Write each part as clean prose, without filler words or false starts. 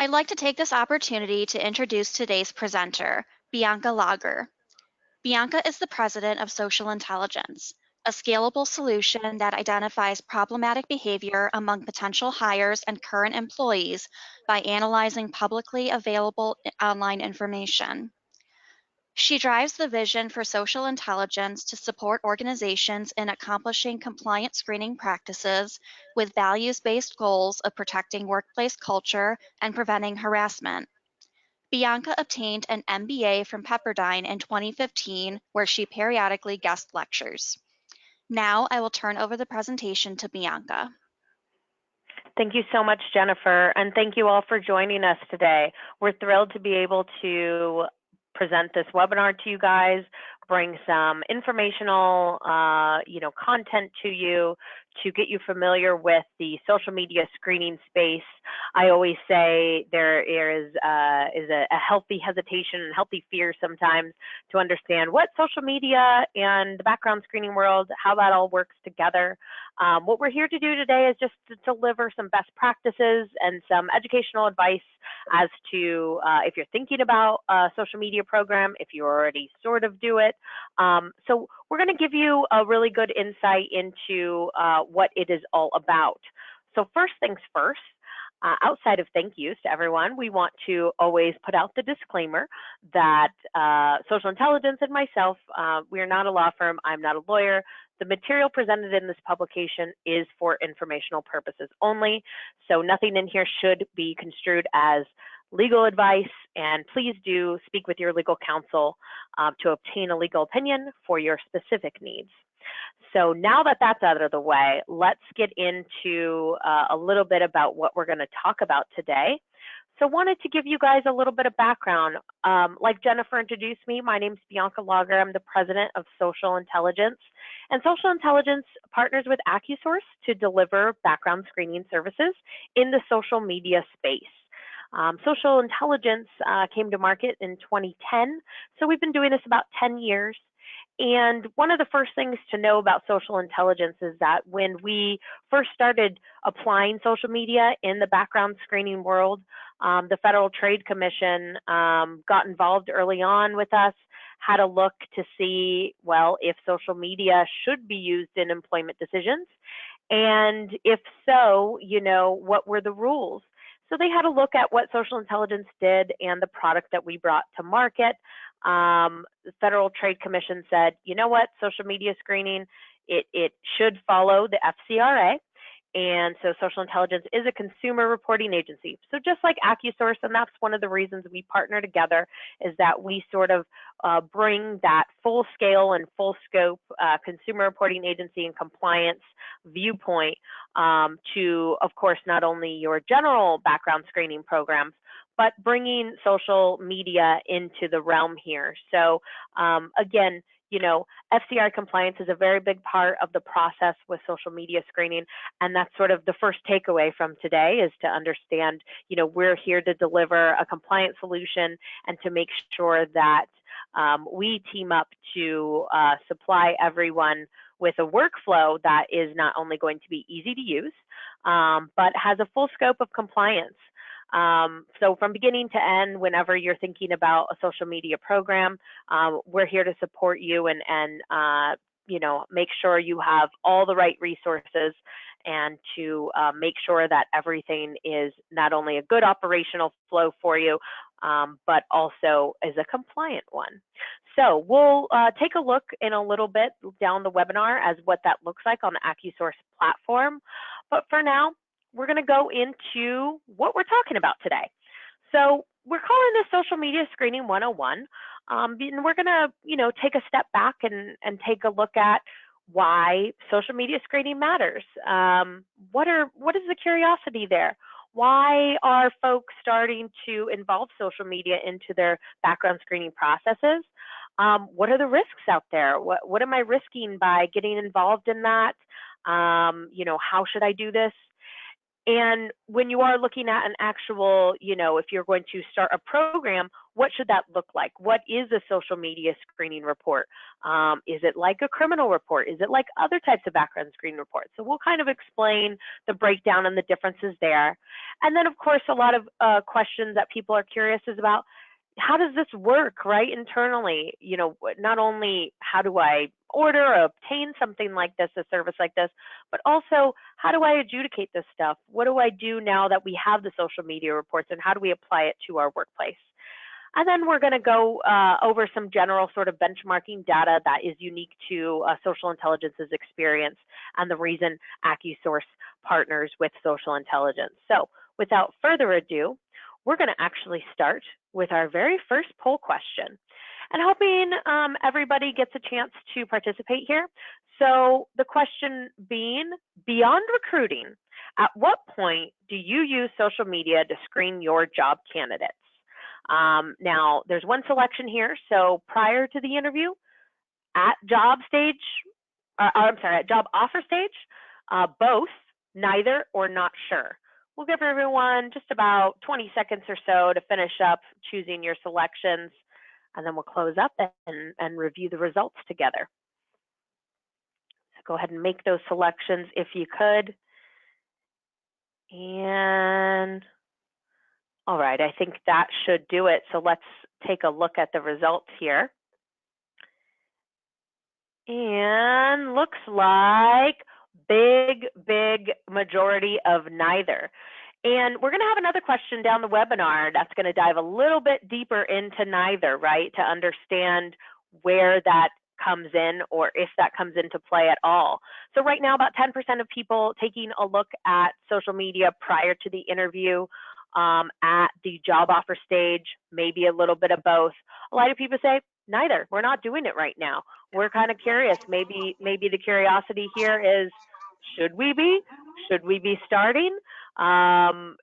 I'd like to take this opportunity to introduce today's presenter, Bianca Lager. Bianca is the president of Social Intelligence, a scalable solution that identifies problematic behavior among potential hires and current employees by analyzing publicly available online information. She drives the vision for social intelligence to support organizations in accomplishing compliant screening practices with values-based goals of protecting workplace culture and preventing harassment. Bianca obtained an MBA from Pepperdine in 2015, where she periodically guest lectures. Now I will turn over the presentation to Bianca. Thank you so much, Jennifer, and thank you all for joining us today. We're thrilled to be able to present this webinar to you guys, bring some informational, content to you to get you familiar with the social media screening space. I always say there is a healthy hesitation and healthy fear sometimes to understand what social media and the background screening world, how that all works together. What we're here to do today is just to deliver some best practices and some educational advice as to if you're thinking about a social media program, if you already sort of do it. So we're going to give you a really good insight into what it is all about. So first things first, outside of thank yous to everyone, we want to always put out the disclaimer that Social Intelligence and myself, we are not a law firm, I'm not a lawyer. The material presented in this publication is for informational purposes only, so nothing in here should be construed as legal advice, and please do speak with your legal counsel to obtain a legal opinion for your specific needs. So now that that's out of the way, let's get into a little bit about what we're going to talk about today. So wanted to give you guys a little bit of background. Like Jennifer introduced me, my name is Bianca Lager. I'm the president of Social Intelligence. And Social Intelligence partners with AccuSource to deliver background screening services in the social media space. Social Intelligence came to market in 2010, so we've been doing this about 10 years. And one of the first things to know about social intelligence is that when we first started applying social media in the background screening world, the Federal Trade Commission got involved early on with us, had a look to see, well, if social media should be used in employment decisions. And if so, what were the rules? So they had a look at what Social Intelligence did and the product that we brought to market. The Federal Trade Commission said, you know what, social media screening, it should follow the FCRA. And so Social Intelligence is a consumer reporting agency. So just like AccuSource, and that's one of the reasons we partner together, is that we sort of bring that full scale and full scope consumer reporting agency and compliance viewpoint to, of course, not only your general background screening programs, but bringing social media into the realm here. So again, FCRA compliance is a very big part of the process with social media screening, and that's sort of the first takeaway from today, is to understand, we're here to deliver a compliant solution and to make sure that we team up to supply everyone with a workflow that is not only going to be easy to use, but has a full scope of compliance. So from beginning to end, whenever you're thinking about a social media program, we're here to support you and make sure you have all the right resources and to make sure that everything is not only a good operational flow for you, but also is a compliant one. So we'll take a look in a little bit down the webinar as what that looks like on the AccuSource platform. But for now, we're going to go into what we're talking about today. So we're calling this Social Media Screening 101, and we're going to, take a step back and take a look at why social media screening matters. What is the curiosity there? Why are folks starting to involve social media into their background screening processes? What are the risks out there? What am I risking by getting involved in that? How should I do this? And when you are looking at an actual, if you're going to start a program, what should that look like? What is a social media screening report? Is it like a criminal report? Is it like other types of background screening reports? So we'll kind of explain the breakdown and the differences there. And then, of course, a lot of questions that people are curious is about, how does this work, right, internally? Not only how do I order or obtain something like this, a service like this, but also how do I adjudicate this stuff? What do I do now that we have the social media reports, and how do we apply it to our workplace? And then we're going to go over some general sort of benchmarking data that is unique to social intelligence's experience and the reason AccuSource partners with social intelligence. So without further ado, we're going to actually start with our very first poll question, and hoping everybody gets a chance to participate here. So the question being, beyond recruiting, at what point do you use social media to screen your job candidates? Now, there's one selection here. So prior to the interview, at job stage, at job offer stage, both, neither, or not sure. We'll give everyone just about 20 seconds or so to finish up choosing your selections, and then we'll close up and review the results together. So go ahead and make those selections if you could. And all right, I think that should do it. So let's take a look at the results here. And looks like big majority of neither. And we're going to have another question down the webinar that's going to dive a little bit deeper into neither, right, to understand where that comes in, or if that comes into play at all. So right now, about 10% of people taking a look at social media prior to the interview. At the job offer stage, maybe a little bit of both. A lot of people say, neither, we're not doing it right now. We're kind of curious. Maybe the curiosity here is, should we be starting? Or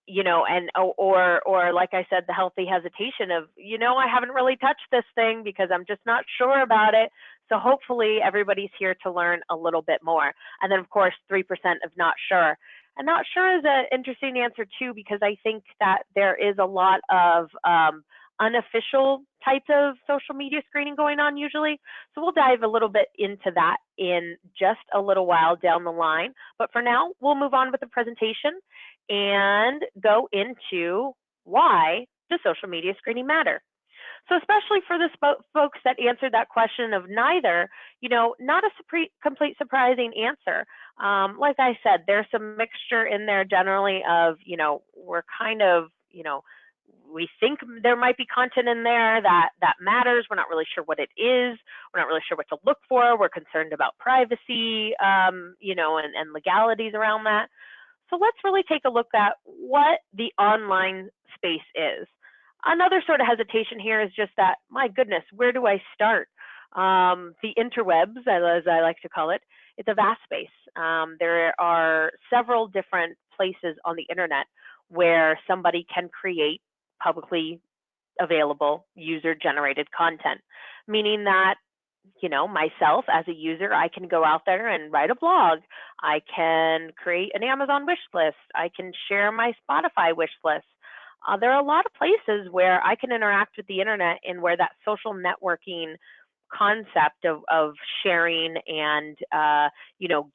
like I said, the healthy hesitation of, I haven't really touched this thing because I'm just not sure about it. So hopefully everybody's here to learn a little bit more. And then of course, 3% of not sure. And not sure is an interesting answer too, because I think that there is a lot of unofficial types of social media screening going on usually. So we'll dive a little bit into that in just a little while down the line. But for now, we'll move on with the presentation and go into why does social media screening matter? So especially for the folks that answered that question of neither, not a complete surprising answer. Like I said, there's some mixture in there generally of, we're kind of, we think there might be content in there that matters. We're not really sure what it is. We're not really sure what to look for. We're concerned about privacy, and legalities around that. So let's really take a look at what the online space is. Another sort of hesitation here is just that, my goodness, where do I start? The interwebs, as I like to call it, it's a vast space. There are several different places on the internet where somebody can create publicly available user-generated content, meaning that, myself as a user, I can go out there and write a blog. I can create an Amazon wish list. I can share my Spotify wish list. There are a lot of places where I can interact with the internet and where that social networking concept of sharing and,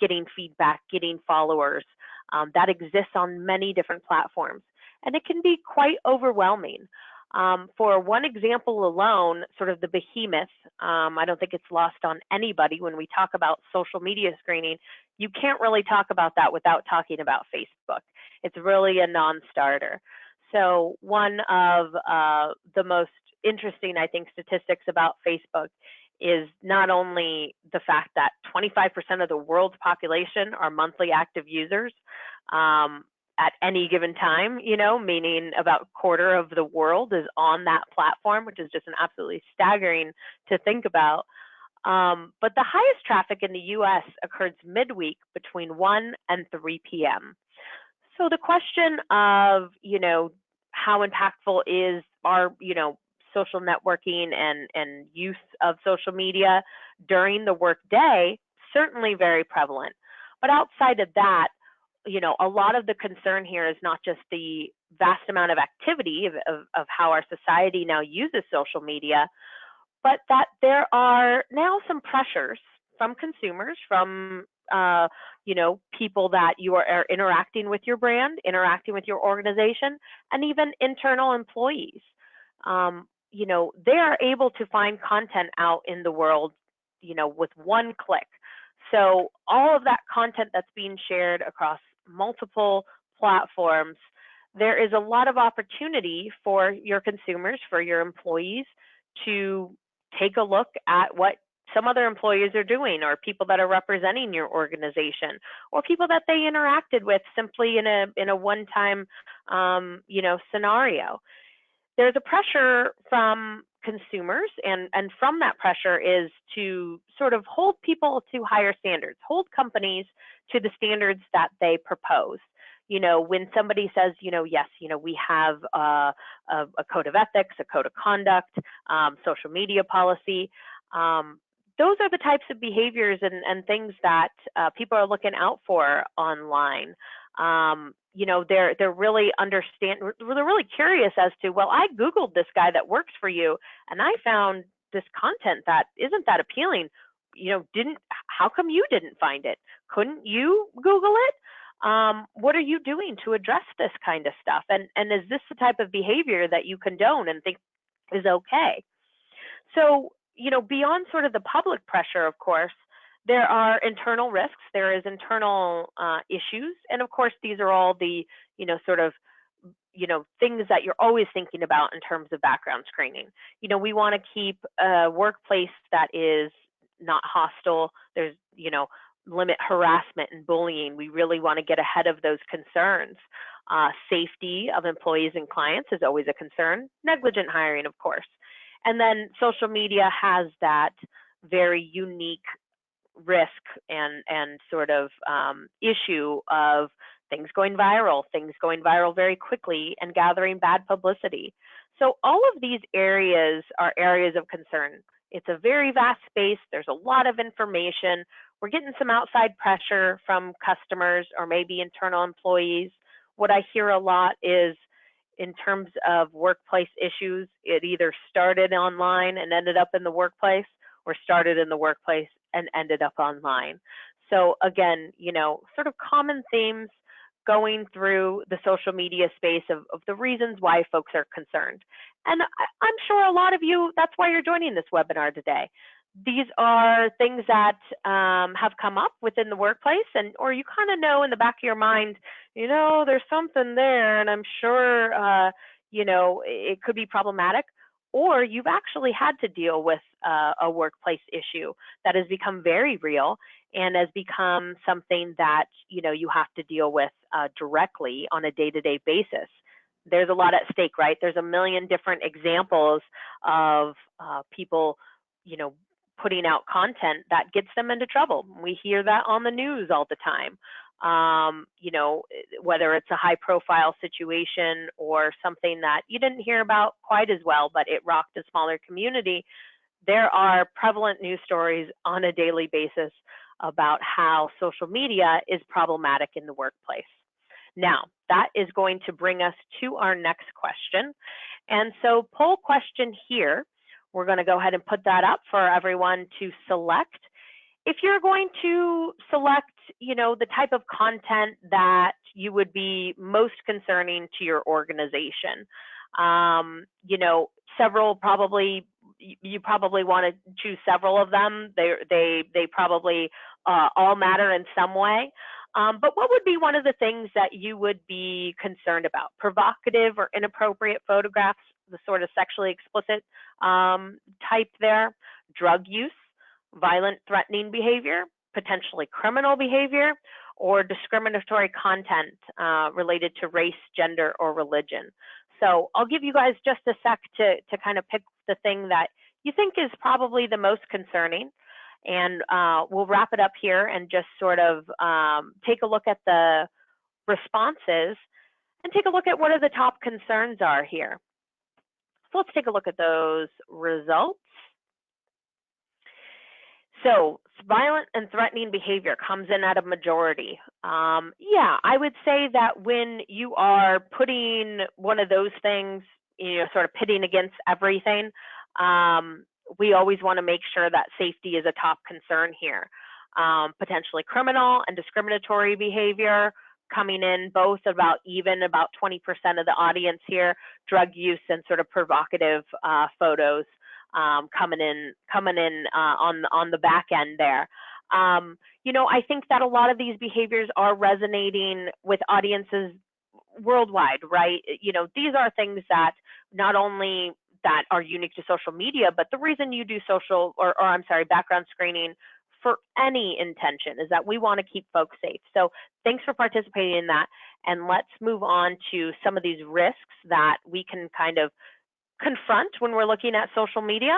getting feedback, getting followers, that exists on many different platforms. And it can be quite overwhelming. For one example alone, sort of the behemoth, I don't think it's lost on anybody when we talk about social media screening. You can't really talk about that without talking about Facebook. It's really a non-starter. So one of the most interesting, I think, statistics about Facebook is not only the fact that 25% of the world's population are monthly active users at any given time, meaning about a quarter of the world is on that platform, which is just an absolutely staggering to think about. But the highest traffic in the US occurs midweek between 1 and 3 p.m. So the question of, how impactful is our, social networking and use of social media during the workday, certainly very prevalent. But outside of that, a lot of the concern here is not just the vast amount of activity of how our society now uses social media, but that there are now some pressures from consumers, from people that you are interacting with your brand, interacting with your organization, and even internal employees. They are able to find content out in the world, with one click. So all of that content that's being shared across multiple platforms, there is a lot of opportunity for your consumers, for your employees, to take a look at what some other employees are doing, or people that are representing your organization, or people that they interacted with simply in a one-time scenario. There's a pressure from consumers, and from that pressure is to sort of hold people to higher standards, hold companies to the standards that they propose. When somebody says, yes, we have a code of ethics, a code of conduct, social media policy, those are the types of behaviors and things that people are looking out for online. They're really they're really curious as to, well, I Googled this guy that works for you, and I found this content that isn't that appealing. How come you didn't find it? Couldn't you Google it? What are you doing to address this kind of stuff? And is this the type of behavior that you condone and think is okay? So, beyond sort of the public pressure, of course, there are internal risks, there is internal issues, and of course, these are all the, things that you're always thinking about in terms of background screening. We want to keep a workplace that is not hostile. There's, limit harassment and bullying. We really want to get ahead of those concerns. Safety of employees and clients is always a concern. Negligent hiring, of course. And then social media has that very unique risk and sort of issue of things going viral very quickly, and gathering bad publicity. So all of these areas are areas of concern. It's a very vast space. There's a lot of information. We're getting some outside pressure from customers or maybe internal employees. What I hear a lot is, in terms of workplace issues, it either started online and ended up in the workplace, or started in the workplace and ended up online. So again, sort of common themes going through the social media space of the reasons why folks are concerned. And I'm sure a lot of you, that's why you're joining this webinar today. These are things that have come up within the workplace, or you kind of know in the back of your mind, there's something there, and I'm sure, it could be problematic. Or you've actually had to deal with a workplace issue that has become very real and has become something that, you have to deal with directly on a day-to-day basis. There's a lot at stake, right? There's a million different examples of people, putting out content that gets them into trouble. We hear that on the news all the time. Whether it's a high profile situation or something that you didn't hear about quite as well, but it rocked a smaller community, there are prevalent news stories on a daily basis about how social media is problematic in the workplace. Now, that is going to bring us to our next question. And so poll question here, we're going to go ahead and put that up for everyone to select. If you're going to select, the type of content that you would be most concerning to your organization, several probably, you probably want to choose several of them. They probably all matter in some way. But what would be one of the things that you would be concerned about? Provocative or inappropriate photographs, the sort of sexually explicit type there, drug use, violent, threatening behavior, potentially criminal behavior, or discriminatory content related to race, gender, or religion. So I'll give you guys just a sec to kind of pick the thing that you think is probably the most concerning. And we'll wrap it up here and just sort of take a look at the responses and take a look at what are the top concerns are here. So let's take a look at those results. So violent and threatening behavior comes in at a majority. Yeah, I would say that when you are putting one of those things, sort of pitting against everything, we always want to make sure that safety is a top concern here. Potentially criminal and discriminatory behavior coming in both about 20% of the audience here, drug use and sort of provocative photos coming in on the back end there. I think that a lot of these behaviors are resonating with audiences worldwide, right? These are things that not only that are unique to social media, but the reason you do background screening for any intention is that we want to keep folks safe. So thanks for participating in that. And let's move on to some of these risks that we can kind of confront when we're looking at social media.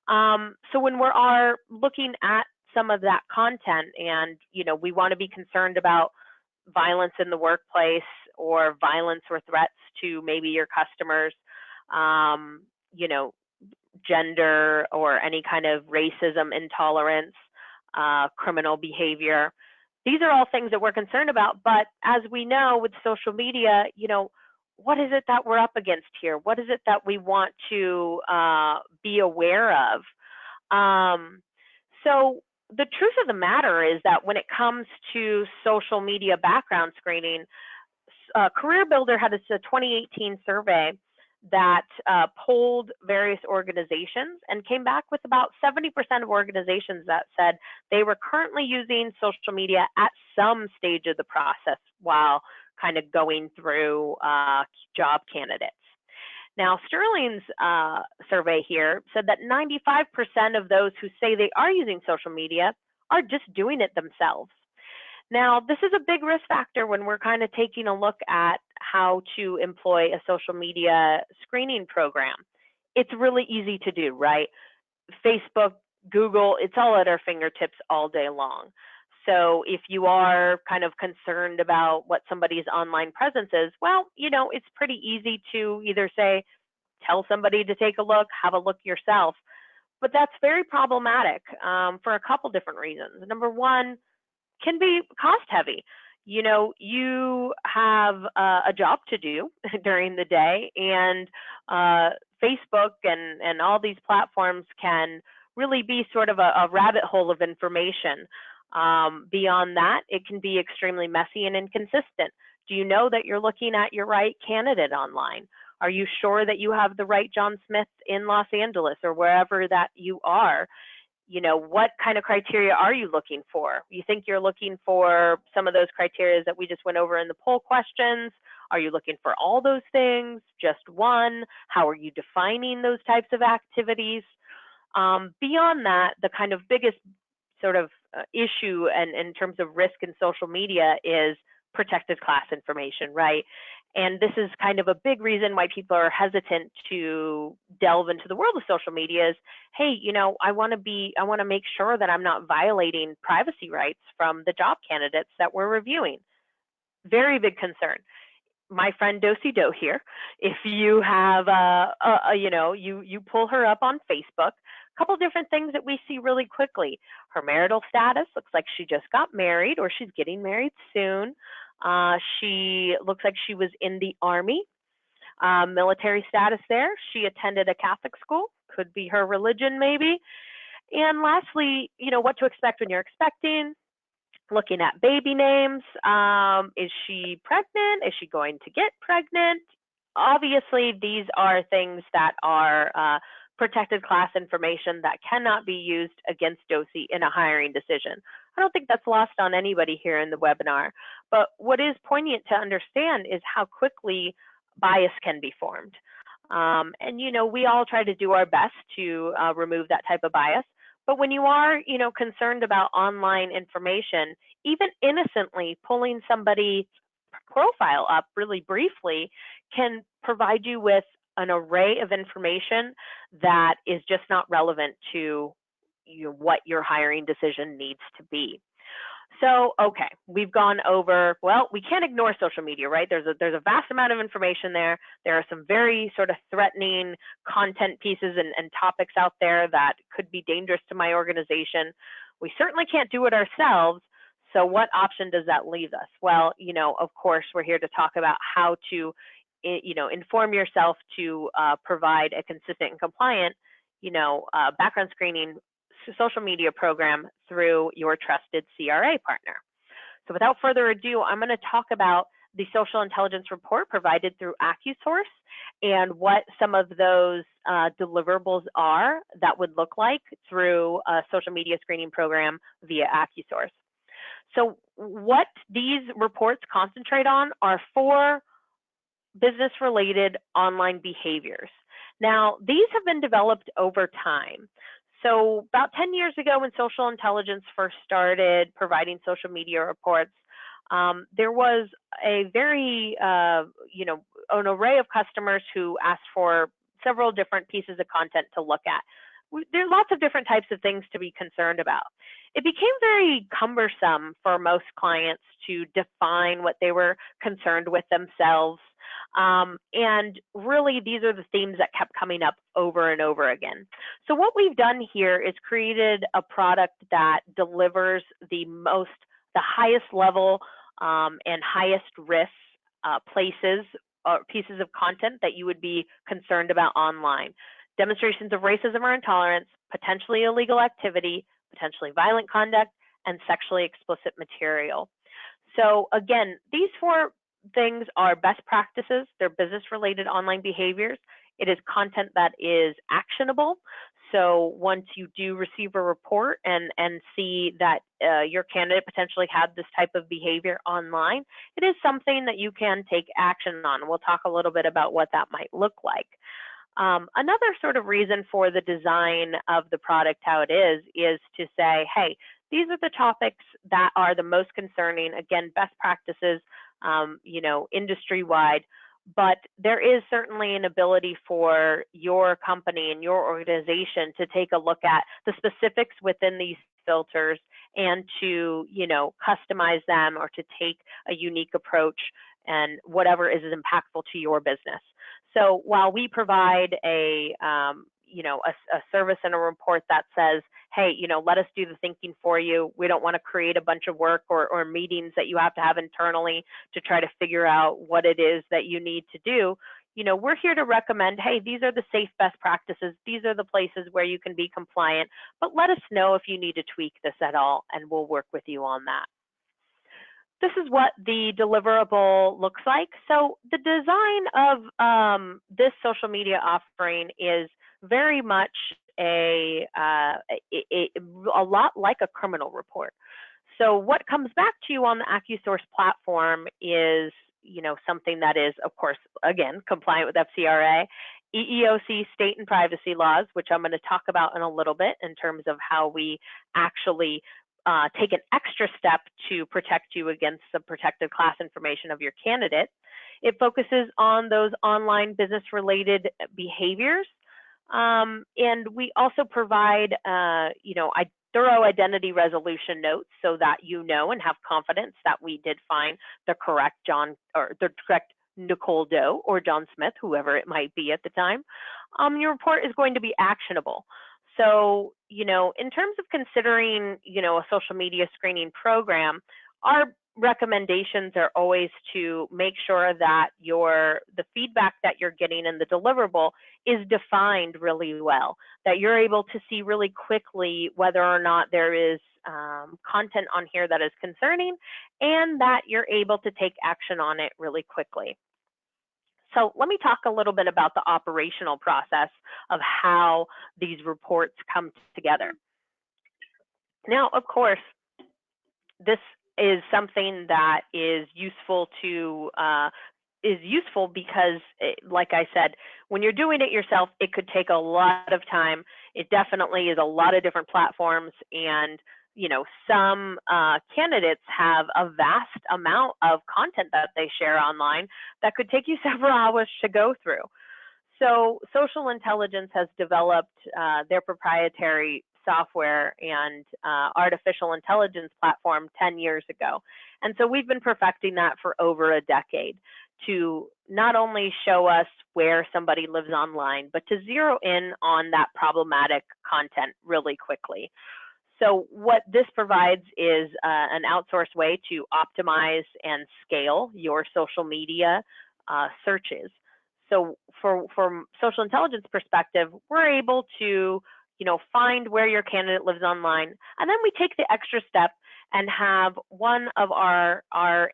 So when we are looking at some of that content and, we want to be concerned about violence in the workplace or violence or threats to maybe your customers, gender or any kind of racism, intolerance, criminal behavior. These are all things that we're concerned about. But as we know with social media, what is it that we're up against here? What is it that we want to be aware of? So the truth of the matter is that when it comes to social media background screening, CareerBuilder had a 2018 survey that polled various organizations and came back with about 70% of organizations that said they were currently using social media at some stage of the process while kind of going through job candidates. Now, Sterling's survey here said that 95% of those who say they are using social media are just doing it themselves. Now, this is a big risk factor when we're kind of taking a look at how to employ a social media screening program. It's really easy to do, right? Facebook, Google, it's all at our fingertips all day long. So if you are kind of concerned about what somebody's online presence is, well, it's pretty easy to either say, tell somebody to take a look, have a look yourself. But that's very problematic for a couple different reasons. Number one, can be cost heavy. You have a job to do during the day, and Facebook and all these platforms can really be sort of a rabbit hole of information. Beyond that, it can be extremely messy and inconsistent. Do you know that you're looking at your right candidate online? Are you sure that you have the right John Smith in Los Angeles or wherever that you are? What kind of criteria are you looking for? You think you're looking for some of those criteria that we just went over in the poll questions? Are you looking for all those things, just one? How are you defining those types of activities? Beyond that, the kind of biggest sort of issue and in terms of risk in social media is protected class information, right? And this is kind of a big reason why people are hesitant to delve into the world of social media is, hey, I want to make sure that I'm not violating privacy rights from the job candidates that we're reviewing. Very big concern. My friend Dosi Do here, if you have, you pull her up on Facebook, a couple different things that we see really quickly. Her marital status looks like she just got married or she's getting married soon. She looks like she was in the Army, military status there. She attended a Catholic school, could be her religion maybe. And lastly, what to expect when you're expecting, looking at baby names. Is she pregnant? Is she going to get pregnant? Obviously, these are things that are protected class information that cannot be used against Dosi in a hiring decision. I don't think that's lost on anybody here in the webinar. But what is poignant to understand is how quickly bias can be formed. And, we all try to do our best to remove that type of bias. But when you are, concerned about online information, even innocently pulling somebody's profile up really briefly can provide you with an array of information that is just not relevant to what your hiring decision needs to be. So, okay, we've gone over, well, we can't ignore social media, right? There's a vast amount of information there. There are some very sort of threatening content pieces and topics out there that could be dangerous to my organization. We certainly can't do it ourselves. So what option does that leave us? Well, of course, we're here to talk about how to, inform yourself to provide a consistent and compliant, background screening social media program through your trusted CRA partner. So without further ado, I'm going to talk about the social intelligence report provided through AccuSource and what some of those deliverables are that would look like through a social media screening program via AccuSource. So what these reports concentrate on are 4 business-related online behaviors. Now, these have been developed over time. So about 10 years ago when social intelligence first started providing social media reports, there was a very, an array of customers who asked for several different pieces of content to look at. There are lots of different types of things to be concerned about. It became very cumbersome for most clients to define what they were concerned with themselves. And really, these are the themes that kept coming up over and over again. So what we've done here is created a product that delivers the highest level and highest risk places or pieces of content that you would be concerned about online. Demonstrations of racism or intolerance, potentially illegal activity, potentially violent conduct, and sexually explicit material. So again, these 4 things are best practices. They're business-related online behaviors. It is content that is actionable. So once you do receive a report and see that your candidate potentially had this type of behavior online, it is something that you can take action on. We'll talk a little bit about what that might look like. Another sort of reason for the design of the product, how it is to say, hey, these are the topics that are the most concerning. Again, best practices, industry-wide, but there is certainly an ability for your company and your organization to take a look at the specifics within these filters and to, customize them or to take a unique approach and whatever is impactful to your business. So while we provide a service and a report that says, hey, let us do the thinking for you. We don't want to create a bunch of work or meetings that you have to have internally to try to figure out what it is that you need to do. We're here to recommend, hey, these are the safe best practices. These are the places where you can be compliant, but let us know if you need to tweak this at all, and we'll work with you on that. This is what the deliverable looks like. So the design of this social media offering is very much a lot like a criminal report. So what comes back to you on the AccuSource platform is, something that is, of course, again, compliant with FCRA, EEOC state and privacy laws, which I'm going to talk about in a little bit in terms of how we actually take an extra step to protect you against the protected class information of your candidate. It focuses on those online business-related behaviors. And we also provide, thorough identity resolution notes so that you know and have confidence that we did find the correct Nicole Doe or John Smith, whoever it might be at the time. Your report is going to be actionable. So, in terms of considering, a social media screening program, our recommendations are always to make sure that the feedback that you're getting in the deliverable is defined really well, that you're able to see really quickly whether or not there is content on here that is concerning, and that you're able to take action on it really quickly. So let me talk a little bit about the operational process of how these reports come together. Now, of course, this is something that is useful because, like I said, when you're doing it yourself, it could take a lot of time. It definitely is a lot of different platforms, and some candidates have a vast amount of content that they share online that could take you several hours to go through. So Social Intelligence has developed their proprietary software and artificial intelligence platform 10 years ago. And so we've been perfecting that for over a decade to not only show us where somebody lives online, but to zero in on that problematic content really quickly. So what this provides is an outsourced way to optimize and scale your social media searches. So from social intelligence perspective, we're able to, find where your candidate lives online, and then we take the extra step and have one of our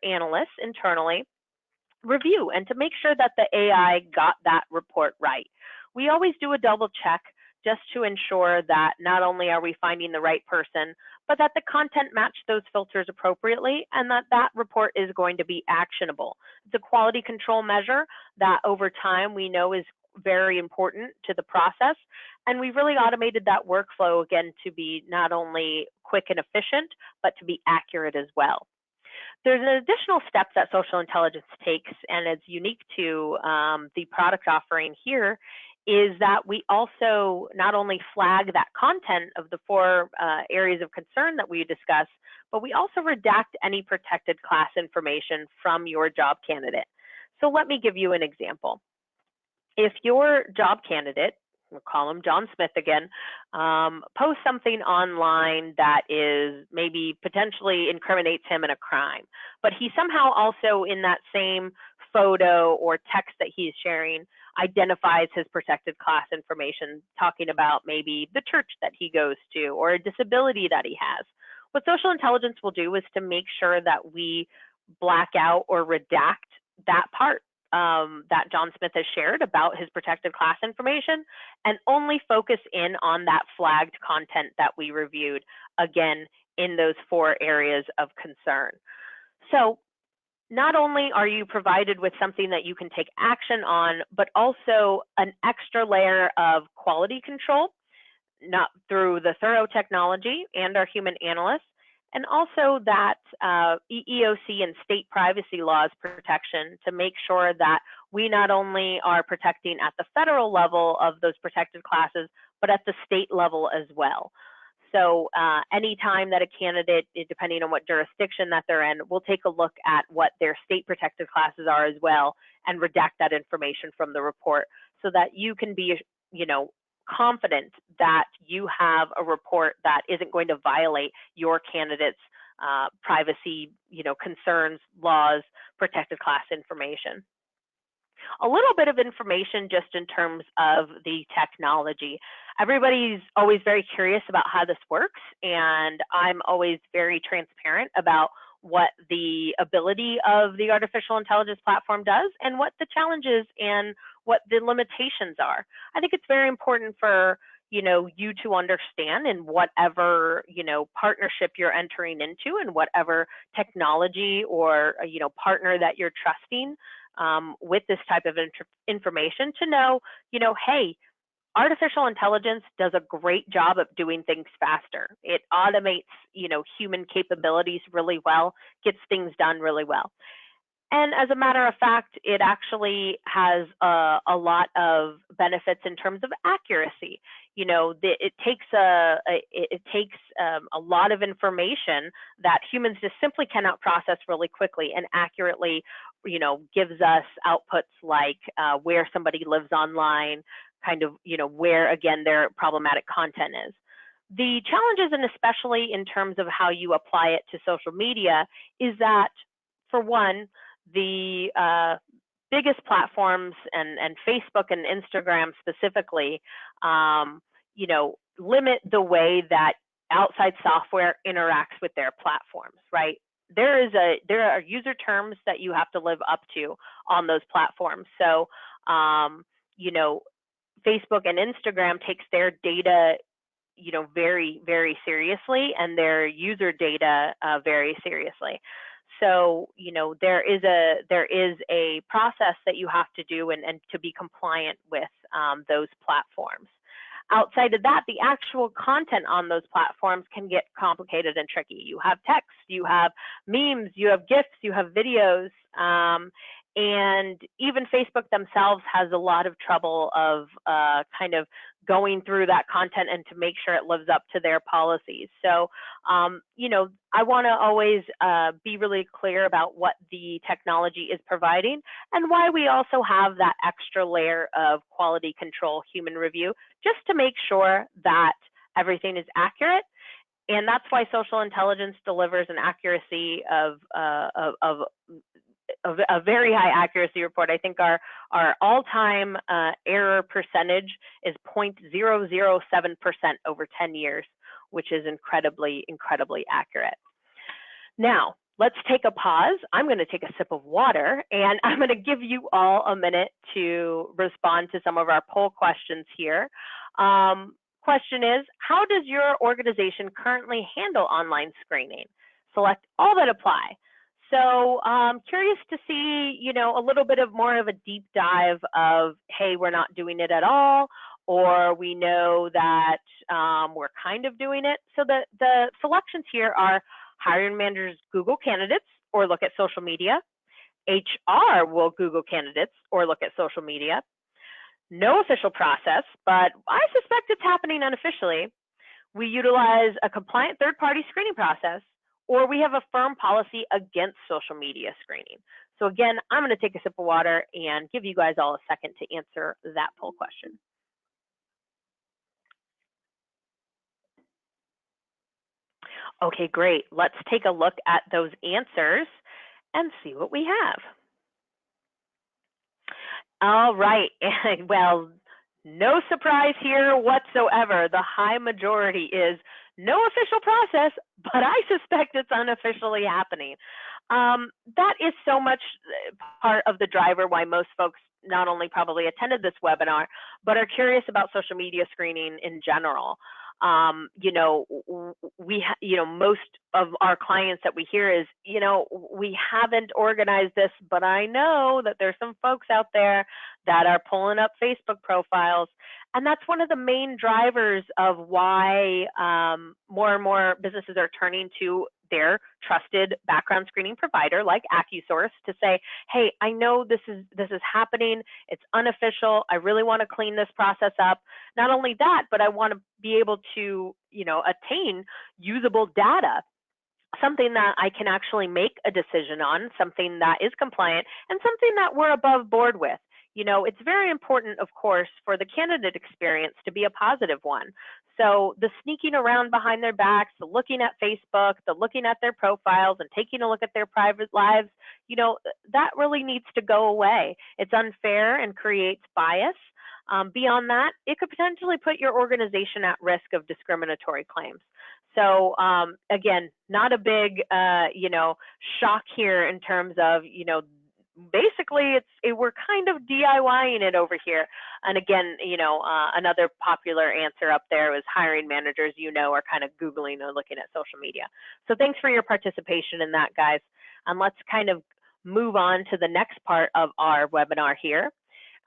analysts internally review and to make sure that the AI got that report right. We always do a double check just to ensure that not only are we finding the right person, but that the content matched those filters appropriately and that that report is going to be actionable. It's a quality control measure that over time we know is very important to the process. And we really automated that workflow again to be not only quick and efficient, but to be accurate as well. There's an additional step that social intelligence takes, and it's unique to the product offering here, is that we also not only flag that content of the 4 areas of concern that we discussed, but we also redact any protected class information from your job candidate. So let me give you an example. If your job candidate, we'll call him John Smith again, posts something online that is maybe potentially incriminates him in a crime, but he somehow also in that same photo or text that he's sharing identifies his protected class information, talking about maybe the church that he goes to or a disability that he has. What social intelligence will do is to make sure that we black out or redact that part that John Smith has shared about his protected class information and only focus in on that flagged content that we reviewed, again, in those 4 areas of concern. So not only are you provided with something that you can take action on, but also an extra layer of quality control, not through the thorough technology and our human analysts, and also that EEOC and state privacy laws protection to make sure that we not only are protecting at the federal level of those protected classes, but at the state level as well. So anytime that a candidate, depending on what jurisdiction that they're in, we'll take a look at what their state protected classes are as well and redact that information from the report so that you can be, confident that you have a report that isn't going to violate your candidate's privacy, concerns, laws, protected class information. A little bit of information just in terms of the technology. Everybody's always very curious about how this works, and I'm always very transparent about what the ability of the artificial intelligence platform does and what the challenges and what the limitations are. I think it's very important for you to understand in whatever partnership you're entering into and whatever technology or partner that you're trusting with this type of information to know, hey, artificial intelligence does a great job of doing things faster. It automates, human capabilities really well, gets things done really well. And as a matter of fact, it actually has a lot of benefits in terms of accuracy. It takes a lot of information that humans just simply cannot process really quickly and accurately, gives us outputs like where somebody lives online, kind of, where, again, their problematic content is. The challenges, and especially in terms of how you apply it to social media, is that, for one, the biggest platforms and Facebook and Instagram specifically, limit the way that outside software interacts with their platforms, right? There are user terms that you have to live up to on those platforms. So, Facebook and Instagram takes their data, very, very seriously, and their user data very seriously. So, there is a process that you have to do and to be compliant with those platforms. Outside of that, the actual content on those platforms can get complicated and tricky. You have text, you have memes, you have GIFs, you have videos, And even Facebook themselves has a lot of trouble of kind of going through that content and to make sure it lives up to their policies. So, you know, I want to always be really clear about what the technology is providing and why we also have that extra layer of quality control human review, just to make sure that everything is accurate. And that's why social intelligence delivers an accuracy of a very high accuracy report. I think our all-time error percentage is 0.007% over 10 years, which is incredibly accurate. Now, let's take a pause. I'm going to take a sip of water, and I'm going to give you all a minute to respond to some of our poll questions here. Question is, how does your organization currently handle online screening? Select all that apply. So curious to see, you know, a little bit of more of a deep dive of, hey, we're not doing it at all, or we know that we're kind of doing it. So the selections here are hiring managers Google candidates or look at social media. HR will Google candidates or look at social media. No official process, but I suspect it's happening unofficially. We utilize a compliant third-party screening process, or we have a firm policy against social media screening. So again, I'm going to take a sip of water and give you guys all a second to answer that poll question. Okay, great. Let's take a look at those answers and see what we have. All right, well, no surprise here whatsoever. The high majority is no official process, but I suspect it's unofficially happening. That is so much part of the driver why most folks not only probably attended this webinar, but are curious about social media screening in general. You know, most of our clients that we hear is, you know, we haven't organized this, but I know that there's some folks out there that are pulling up Facebook profiles. And that's one of the main drivers of why more and more businesses are turning to their trusted background screening provider like AccuSource to say, hey, I know this is happening, it's unofficial, I really want to clean this process up. Not only that, but I want to be able to, you know, attain usable data, something that I can actually make a decision on, something that is compliant, and something that we're above board with. You know, it's very important, of course, for the candidate experience to be a positive one. So the sneaking around behind their backs, the looking at Facebook, the looking at their profiles and taking a look at their private lives, you know, that really needs to go away. It's unfair and creates bias. Beyond that, it could potentially put your organization at risk of discriminatory claims. So again, not a big, you know, shock here in terms of, you know, basically we're kind of DIYing it over here. And again, you know, another popular answer up there was hiring managers, you know, are kind of Googling or looking at social media. So thanks for your participation in that, guys. And let's kind of move on to the next part of our webinar here.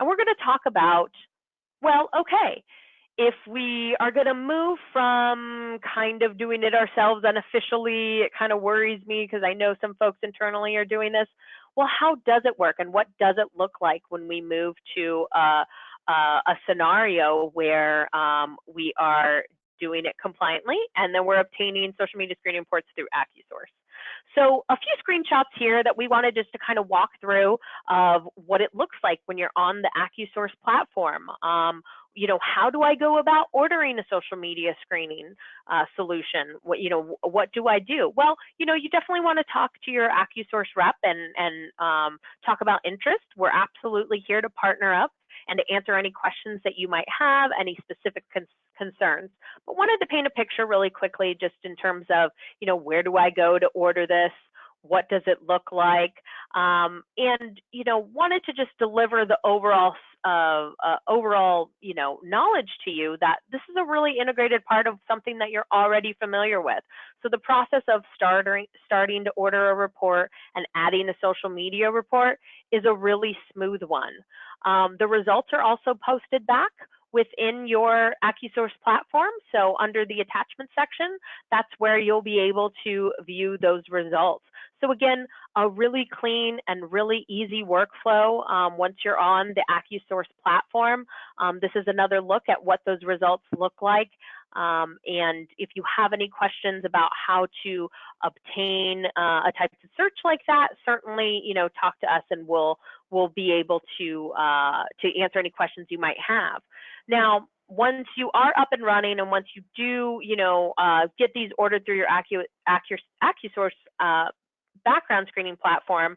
And we're going to talk about, well, okay, if we are going to move from kind of doing it ourselves unofficially, it kind of worries me because I know some folks internally are doing this. Well, how does it work and what does it look like when we move to a scenario where we are doing it compliantly and then we're obtaining social media screening reports through AccuSource? So a few screenshots here that we wanted just to kind of walk through of what it looks like when you're on the AccuSource platform. You know, how do I go about ordering a social media screening solution? What do I do? Well, you know, you definitely want to talk to your AccuSource rep and talk about interest. We're absolutely here to partner up and to answer any questions that you might have, any specific concerns. But wanted to paint a picture really quickly just in terms of, you know, where do I go to order this? What does it look like? And, you know, wanted to just deliver the overall, you know, knowledge to you that this is a really integrated part of something that you're already familiar with. So the process of starting to order a report and adding a social media report is a really smooth one. The results are also posted back within your AccuSource platform. So under the attachment section, that's where you'll be able to view those results. So again, a really clean and really easy workflow once you're on the AccuSource platform. This is another look at what those results look like. And if you have any questions about how to obtain a type of search like that, certainly, talk to us and we'll be able to answer any questions you might have. Now, once you are up and running and once you do, get these ordered through your AccuSource background screening platform,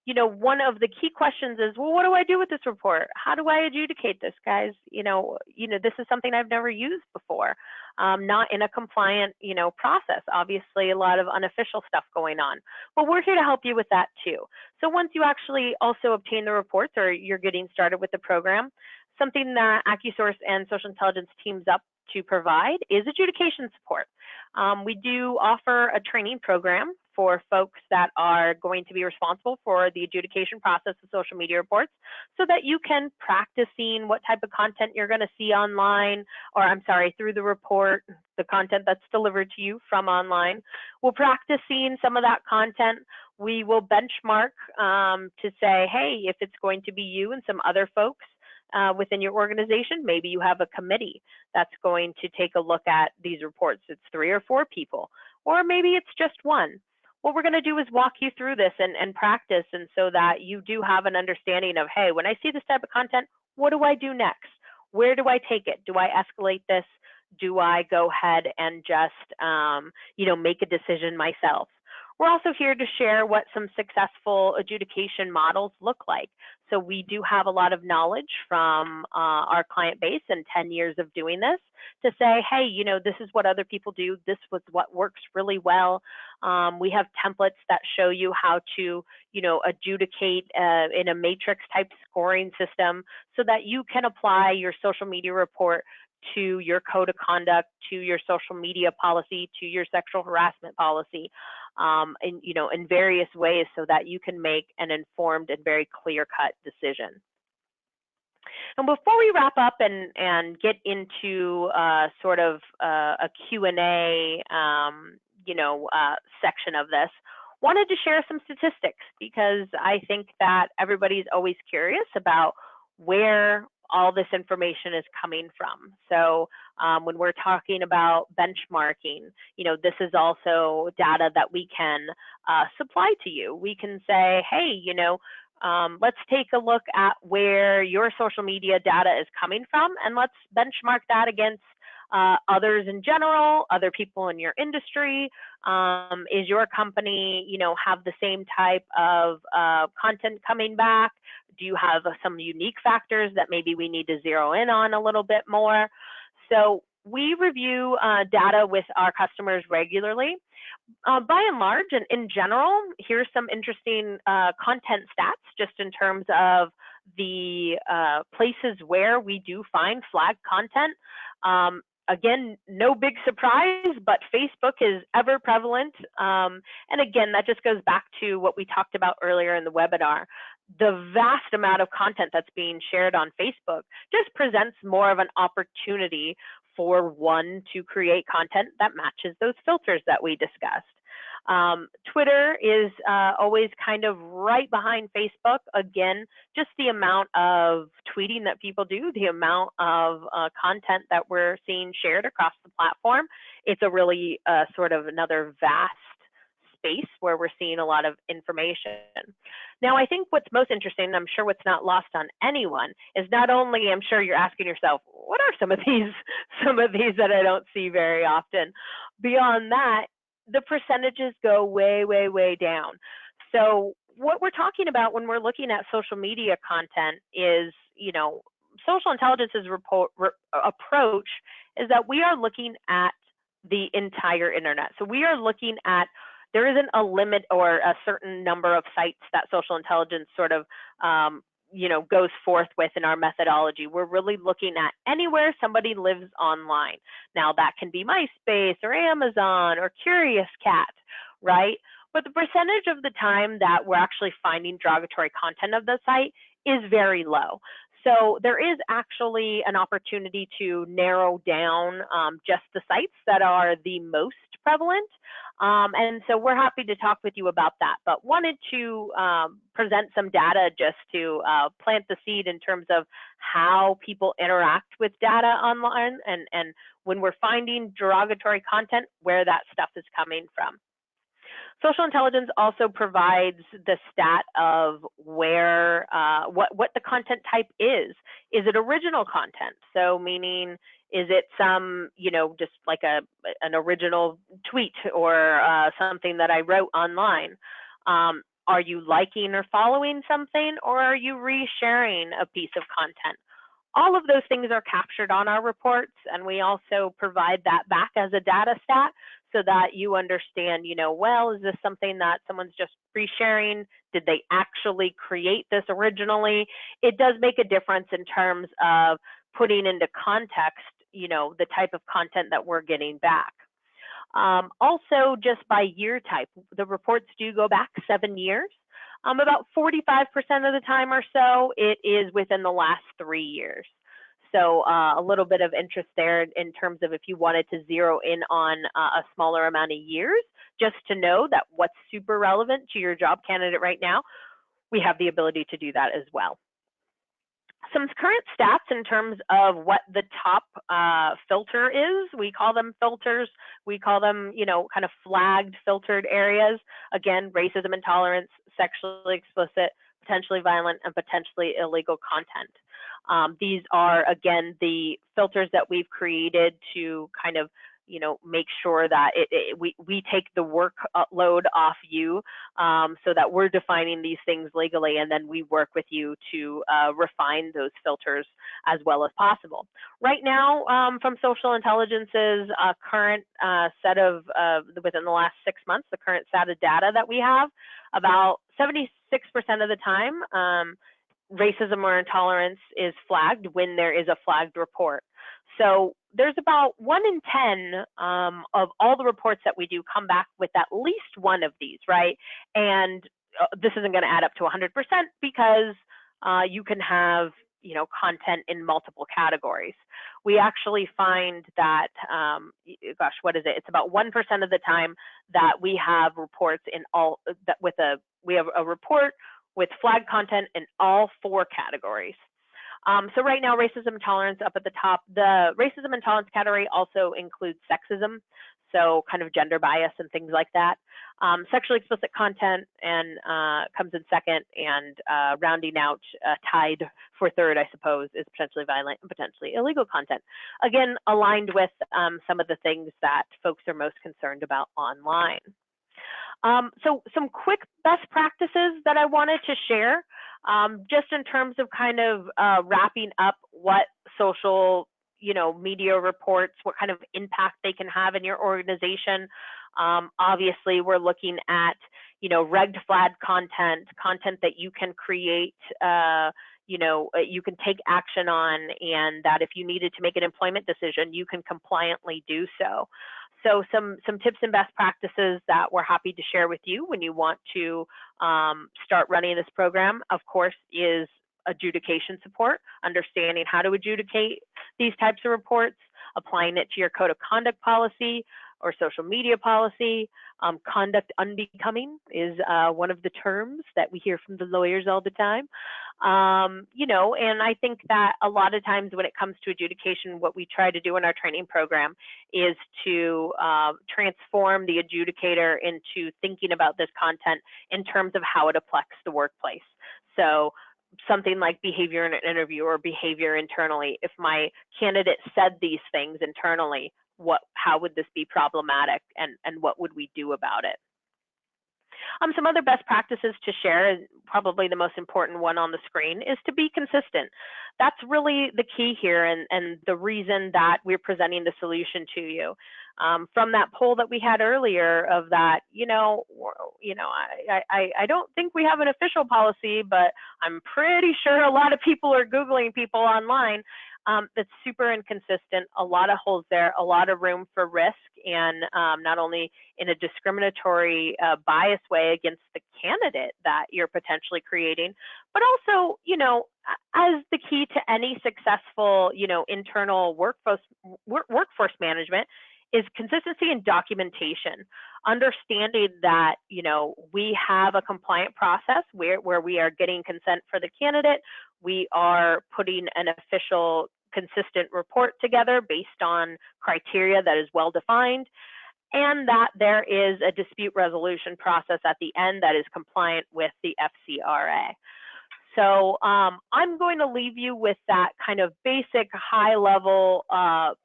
one of the key questions is, well, what do I do with this report? How do I adjudicate this, guys? This is something I've never used before, not in a compliant, process. Obviously, a lot of unofficial stuff going on. But we're here to help you with that too. So once you actually also obtain the reports or you're getting started with the program, something that AccuSource and Social Intelligence teams up to provide is adjudication support. We do offer a training program for folks that are going to be responsible for the adjudication process of social media reports so that you can practice seeing what type of content you're going to see online, or I'm sorry, through the report, the content that's delivered to you from online. We'll practice seeing some of that content. We will benchmark to say, hey, if it's going to be you and some other folks within your organization, maybe you have a committee that's going to take a look at these reports. It's 3 or 4 people, or maybe it's just one. What we're going to do is walk you through this and practice, and so that you do have an understanding of, hey, when I see this type of content, what do I do next? Where do I take it? Do I escalate this? Do I go ahead and just, make a decision myself? We're also here to share what some successful adjudication models look like. So we do have a lot of knowledge from our client base and 10 years of doing this to say, hey, this is what other people do. This was what works really well. We have templates that show you how to, adjudicate in a matrix type scoring system so that you can apply your social media report to your code of conduct, to your social media policy, to your sexual harassment policy, in various ways so that you can make an informed and very clear-cut decision. And before we wrap up and get into sort of a Q&A, section of this, wanted to share some statistics because I think that everybody's always curious about where all this information is coming from. So when we're talking about benchmarking, this is also data that we can supply to you. We can say, hey, let's take a look at where your social media data is coming from, and let's benchmark that against others in general, other people in your industry. Is your company, have the same type of content coming back? Do you have some unique factors that maybe we need to zero in on a little bit more? So we review data with our customers regularly. By and large, and in general, here's some interesting content stats just in terms of the places where we do find flagged content. Again, no big surprise, but Facebook is ever prevalent. And again, that just goes back to what we talked about earlier in the webinar. The vast amount of content that's being shared on Facebook just presents more of an opportunity for one to create content that matches those filters that we discussed. Twitter is always kind of right behind Facebook. Again, just the amount of tweeting that people do, the amount of content that we're seeing shared across the platform. It's a really sort of another vast space where we're seeing a lot of information. Now, I think what's most interesting, and I'm sure what's not lost on anyone, is not only, I'm sure you're asking yourself, what are some of these that I don't see very often? Beyond that, the percentages go way, way, way down. So what we're talking about when we're looking at social media content is, Social Intelligence's approach is that we are looking at the entire internet. So we are looking at, there isn't a limit or a certain number of sites that Social Intelligence sort of, goes forth with in our methodology. We're really looking at anywhere somebody lives online. Now that can be MySpace or Amazon or Curious Cat, right? But the percentage of the time that we're actually finding derogatory content of the site is very low. So there is actually an opportunity to narrow down just the sites that are the most prevalent. And so we're happy to talk with you about that, but wanted to present some data just to plant the seed in terms of how people interact with data online, and when we're finding derogatory content, where that stuff is coming from. Social intelligence also provides the stat of where, what the content type is. Is it original content? So meaning, is it some, just like an original tweet or something that I wrote online? Are you liking or following something, or are you resharing a piece of content? All of those things are captured on our reports, and we also provide that back as a data stat so that you understand, well, is this something that someone's just resharing? Did they actually create this originally? It does make a difference in terms of putting into context, the type of content that we're getting back. Also, just by year type, the reports do go back 7 years. About 45% of the time or so, it is within the last 3 years. So a little bit of interest there in terms of if you wanted to zero in on a smaller amount of years, just to know that what's super relevant to your job candidate right now, we have the ability to do that as well. Some current stats in terms of what the top filter is. We call them filters. We call them, kind of flagged filtered areas. Again, racism, intolerance, sexually explicit, potentially violent, and potentially illegal content. These are, again, the filters that we've created to kind of, make sure that we take the workload off you, so that we're defining these things legally, and then we work with you to refine those filters as well as possible. Right now, from Social Intelligence's current set of, within the last 6 months, the current set of data that we have, about 76% of the time, racism or intolerance is flagged when there is a flagged report. So there's about 1 in 10 of all the reports that we do come back with at least one of these, right? And this isn't going to add up to 100% because you can have, content in multiple categories. We actually find that, gosh, what is it? It's about 1% of the time that we have reports in all that we have a report with flagged content in all 4 categories. So right now, racism and tolerance up at the top. The racism and tolerance category also includes sexism, so kind of gender bias and things like that. Sexually explicit content and comes in second, and rounding out, tied for third, I suppose, is potentially violent and potentially illegal content. Again, aligned with some of the things that folks are most concerned about online. So some quick best practices that I wanted to share, just in terms of kind of wrapping up what social, media reports, what kind of impact they can have in your organization. Obviously, we're looking at, reg flag content that you can create, you can take action on, and that if you needed to make an employment decision, you can compliantly do so. So some tips and best practices that we're happy to share with you when you want to start running this program, of course, is adjudication support, understanding how to adjudicate these types of reports, applying it to your code of conduct policy or social media policy. Conduct unbecoming is one of the terms that we hear from the lawyers all the time. And I think that a lot of times when it comes to adjudication, what we try to do in our training program is to transform the adjudicator into thinking about this content in terms of how it affects the workplace. So something like behavior in an interview or behavior internally. If my candidate said these things internally, how would this be problematic, and what would we do about it? Some other best practices to share, probably the most important one on the screen, is to be consistent. That's really the key here, and the reason that we're presenting the solution to you. From that poll that we had earlier of that, I don't think we have an official policy, but I'm pretty sure a lot of people are Googling people online. that's super inconsistent, a lot of holes there, a lot of room for risk, and not only in a discriminatory bias way against the candidate that you're potentially creating, but also, as the key to any successful, internal workforce management is consistency and documentation. Understanding that, we have a compliant process where we are getting consent for the candidate, we are putting an official consistent report together based on criteria that is well defined, and that there is a dispute resolution process at the end that is compliant with the FCRA. So I'm going to leave you with that kind of basic high-level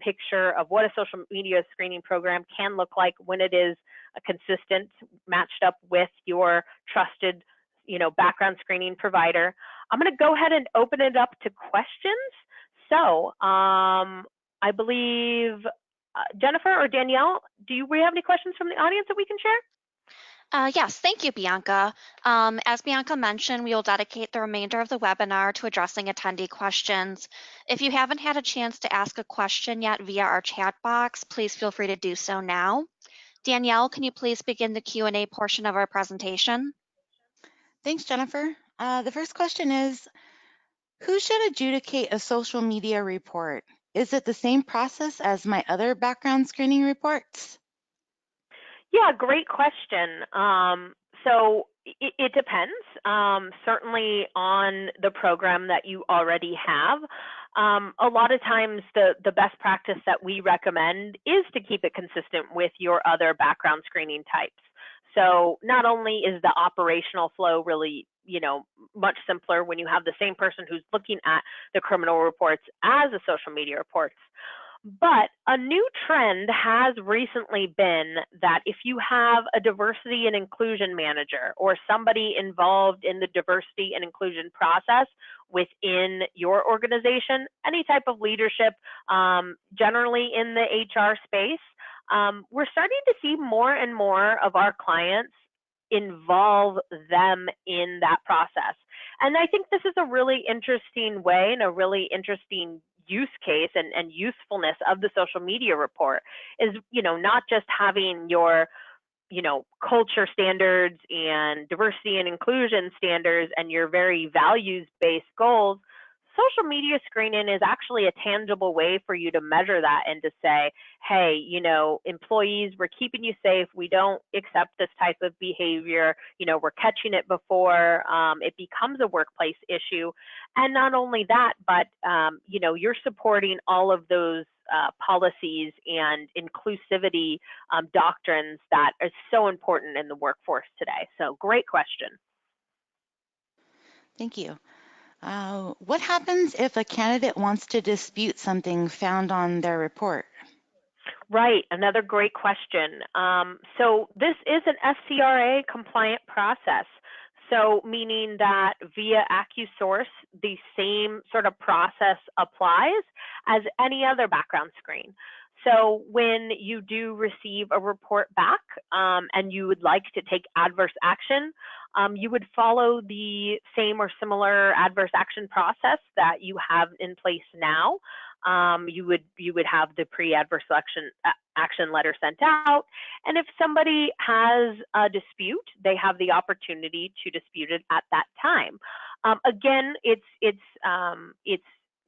picture of what a social media screening program can look like when it is consistent, matched up with your trusted, background screening provider. I'm going to go ahead and open it up to questions. So I believe Jennifer or Danielle, do we have any questions from the audience that we can share? Yes, thank you, Bianca. As Bianca mentioned, we will dedicate the remainder of the webinar to addressing attendee questions. If you haven't had a chance to ask a question yet via our chat box, please feel free to do so now. Danielle, can you please begin the Q&A portion of our presentation? Thanks, Jennifer. The first question is, who should adjudicate a social media report? Is it the same process as my other background screening reports? Yeah, great question. So it depends, certainly on the program that you already have. A lot of times the best practice that we recommend is to keep it consistent with your other background screening types. So not only is the operational flow really, much simpler when you have the same person who's looking at the criminal reports as the social media reports, but a new trend has recently been that if you have a diversity and inclusion manager or somebody involved in the diversity and inclusion process within your organization, any type of leadership, generally in the HR space, we're starting to see more and more of our clients involve them in that process. And I think this is a really interesting way and a really interesting use case and usefulness of the social media report is, not just having your, culture standards and diversity and inclusion standards and your very values-based goals. Social media screening is actually a tangible way for you to measure that and to say, hey, employees, we're keeping you safe. We don't accept this type of behavior. We're catching it before it becomes a workplace issue. And not only that, but, you're supporting all of those policies and inclusivity doctrines that are so important in the workforce today. So great question. Thank you. What happens if a candidate wants to dispute something found on their report? Right, another great question. So this is an FCRA compliant process. So meaning that via AccuSource, the same sort of process applies as any other background screen. So when you do receive a report back and you would like to take adverse action, you would follow the same or similar adverse action process that you have in place now. You would have the pre-adverse action letter sent out, and if somebody has a dispute, they have the opportunity to dispute it at that time. Again, it's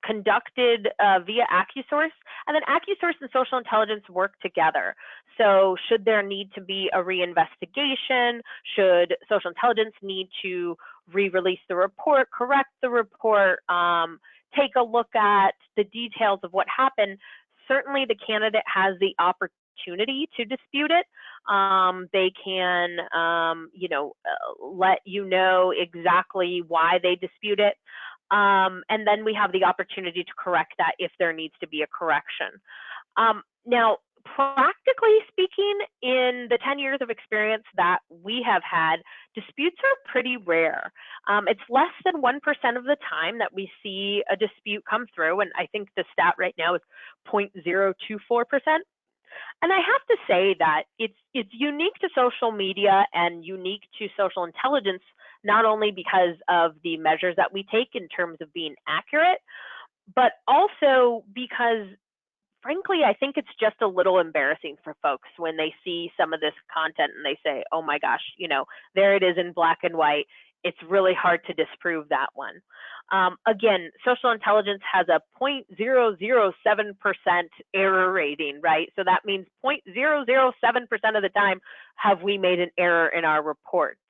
conducted via AccuSource, and then AccuSource and social intelligence work together. So should there need to be a reinvestigation, should social intelligence need to re-release the report, correct the report, take a look at the details of what happened, certainly the candidate has the opportunity to dispute it. They can, let you know exactly why they dispute it. And then we have the opportunity to correct that if there needs to be a correction. Now, practically speaking, in the 10 years of experience that we have had, disputes are pretty rare. It's less than 1% of the time that we see a dispute come through, and I think the stat right now is 0.024%. And I have to say that it's unique to social media and unique to social intelligence, not only because of the measures that we take in terms of being accurate, but also because, frankly, I think it's just a little embarrassing for folks when they see some of this content and they say, oh my gosh, there it is in black and white. It's really hard to disprove that one. Again, social intelligence has a 0.007% error rating, right? So that means 0.007% of the time have we made an error in our reports.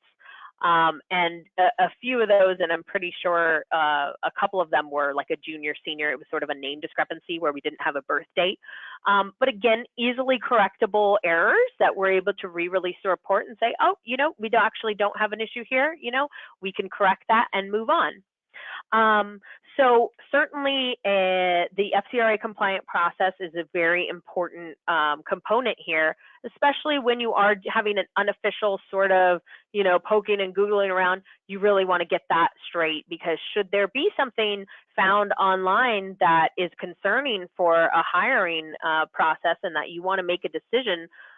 And a few of those, and I'm pretty sure a couple of them were like a junior, senior. It was sort of a name discrepancy where we didn't have a birth date. But again, easily correctable errors that we're able to re-release the report and say, oh, we actually don't have an issue here. We can correct that and move on. So certainly the FCRA compliant process is a very important component here, especially when you are having an unofficial sort of, poking and Googling around. You really want to get that straight, because should there be something found online that is concerning for a hiring process and that you want to make a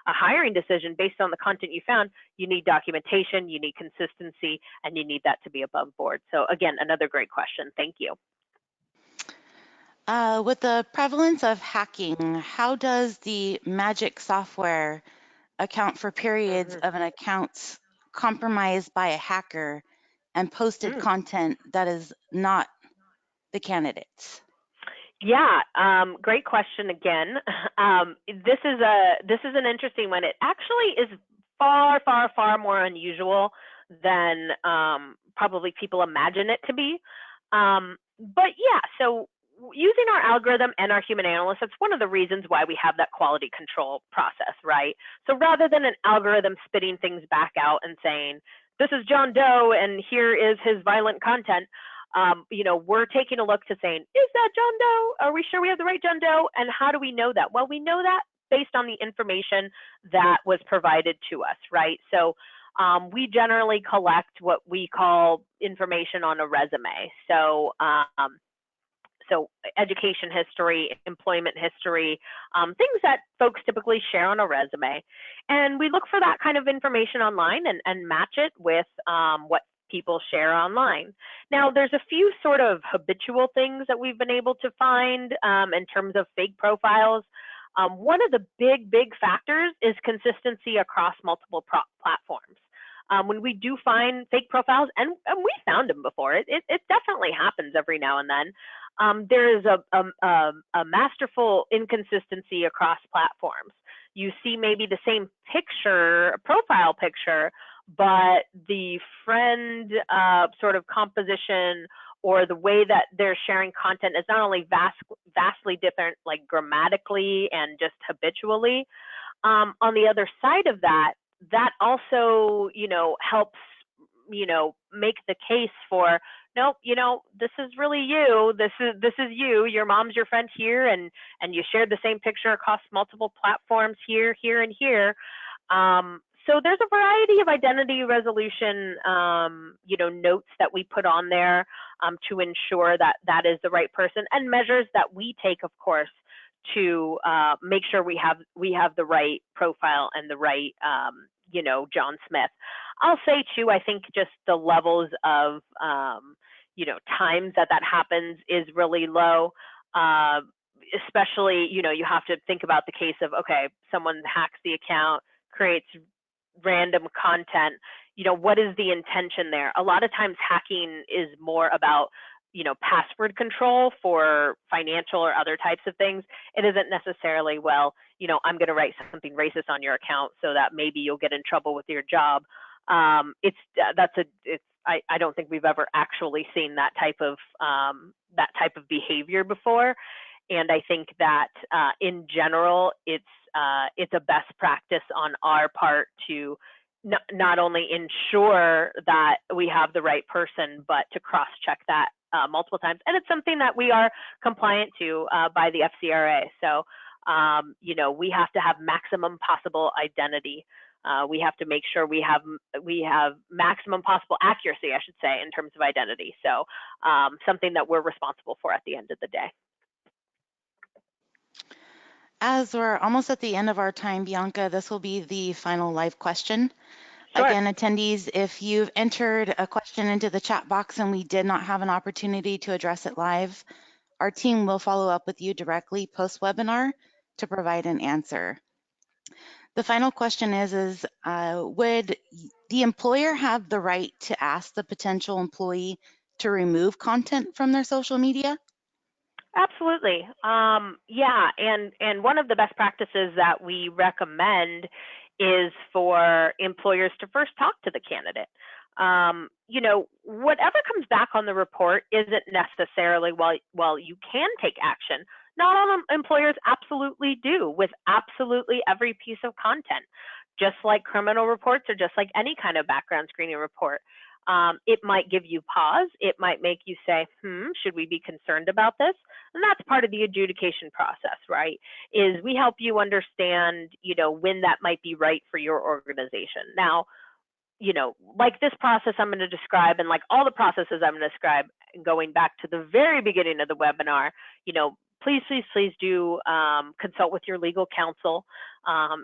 hiring decision based on the content you found, you need documentation, you need consistency, and you need that to be above board. So again, another great question. Thank you. With the prevalence of hacking, how does the Magic software account for periods of an account's compromised by a hacker and posted content that is not the candidate's? Yeah, great question again. This is an interesting one. It actually is far, far, far more unusual than probably people imagine it to be. But yeah, so using our algorithm and our human analysts, that's one of the reasons why we have that quality control process, right? So rather than an algorithm spitting things back out and saying, this is John Doe and here is his violent content, we're taking a look to saying, is that John Doe? Are we sure we have the right John Doe? And how do we know that? Well, we know that based on the information that was provided to us, right? So we generally collect what we call information on a resume. So education history, employment history, things that folks typically share on a resume. And we look for that kind of information online and match it with what people share online. Now, there's a few sort of habitual things that we've been able to find in terms of fake profiles. One of the big factors is consistency across multiple platforms. When we do find fake profiles, and we found them before, it definitely happens every now and then. There is a masterful inconsistency across platforms. You see maybe the same picture, profile picture, but the friend sort of composition or the way that they're sharing content is not only vastly different, like grammatically and just habitually. On the other side of that, that also, helps, make the case for, nope, this is really you. This is you. Your mom's your friend here, and you shared the same picture across multiple platforms here, and here. So there's a variety of identity resolution, notes that we put on there to ensure that that is the right person, and measures that we take, of course, to make sure we have the right profile and the right, John Smith. I'll say too, I think just the levels of, times that happens is really low. Especially, you have to think about the case of, okay, someone hacks the account, creates random content. What is the intention there? A lot of times hacking is more about, password control for financial or other types of things. It isn't necessarily, well, I'm going to write something racist on your account so that maybe you'll get in trouble with your job. I don't think we've ever actually seen that type of behavior before. And I think that in general, it's a best practice on our part to not only ensure that we have the right person, but to cross-check that multiple times. And it's something that we are compliant to by the FCRA. So, we have to have maximum possible identity. We have to make sure we have maximum possible accuracy, I should say, in terms of identity. So something that we're responsible for at the end of the day. As we're almost at the end of our time, Bianca, this will be the final live question. Sure. Again, attendees, if you've entered a question into the chat box and we did not have an opportunity to address it live, Our team will follow up with you directly post-webinar to provide an answer. The final question is would the employer have the right to ask the potential employee to remove content from their social media? Absolutely. Yeah, and one of the best practices that we recommend is for employers to first talk to the candidate. You know, whatever comes back on the report isn't necessarily, well, you can take action. Not all employers absolutely do with absolutely every piece of content, just like criminal reports or just like any kind of background screening report. It might give you pause. It might make you say, should we be concerned about this? And that's part of the adjudication process, right? Is we help you understand, you know, when that might be right for your organization. Now, you know, like this process I'm going to describe, and like all the processes I'm going to describe, going back to the very beginning of the webinar, you know, please do consult with your legal counsel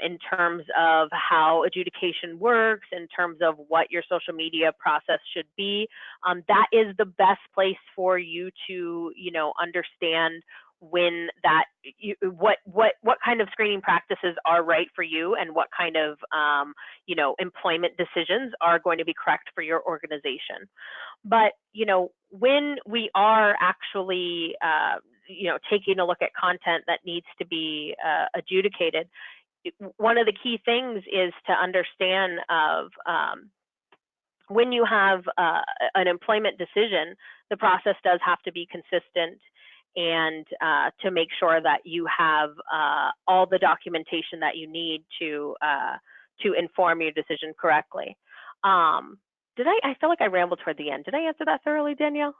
in terms of how adjudication works, in terms of what your social media process should be. That is the best place for you to, you know, understand when that what kind of screening practices are right for you, and what kind of you know, employment decisions are going to be correct for your organization. But you know, when we are actually you know, taking a look at content that needs to be adjudicated, one of the key things is to understand of when you have an employment decision, the process does have to be consistent, and to make sure that you have all the documentation that you need to inform your decision correctly. I feel like I rambled toward the end. Did I answer that thoroughly, Danielle?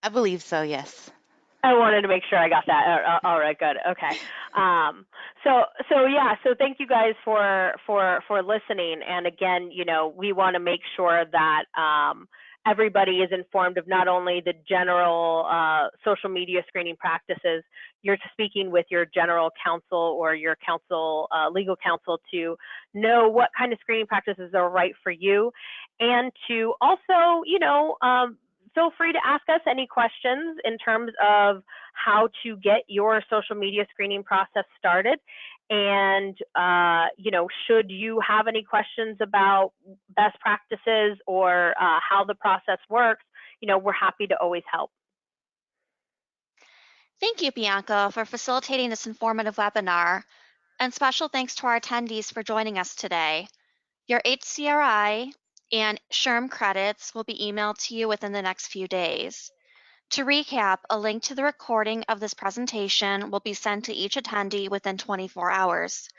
I believe so, yes. I wanted to make sure I got that. All right, good. Okay. So yeah. So thank you guys for listening. And again, you know, we want to make sure that everybody is informed of not only the general social media screening practices. You're speaking with your general counsel or your counsel, legal counsel, to know what kind of screening practices are right for you, and to also, you know, feel free to ask us any questions in terms of how to get your social media screening process started. And, you know, should you have any questions about best practices or how the process works, you know, we're happy to always help. Thank you, Bianca, for facilitating this informative webinar, and special thanks to our attendees for joining us today. Your HCRI and SHRM credits will be emailed to you within the next few days. To recap, a link to the recording of this presentation will be sent to each attendee within 24 hours.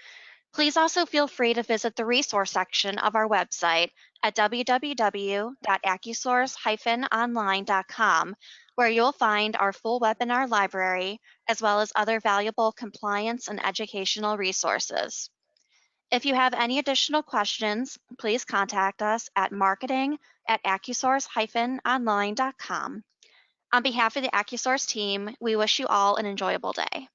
Please also feel free to visit the resource section of our website at www.accusource-online.com, where you'll find our full webinar library, as well as other valuable compliance and educational resources. If you have any additional questions, please contact us at marketing@accusource-online.com. On behalf of the AccuSource team, we wish you all an enjoyable day.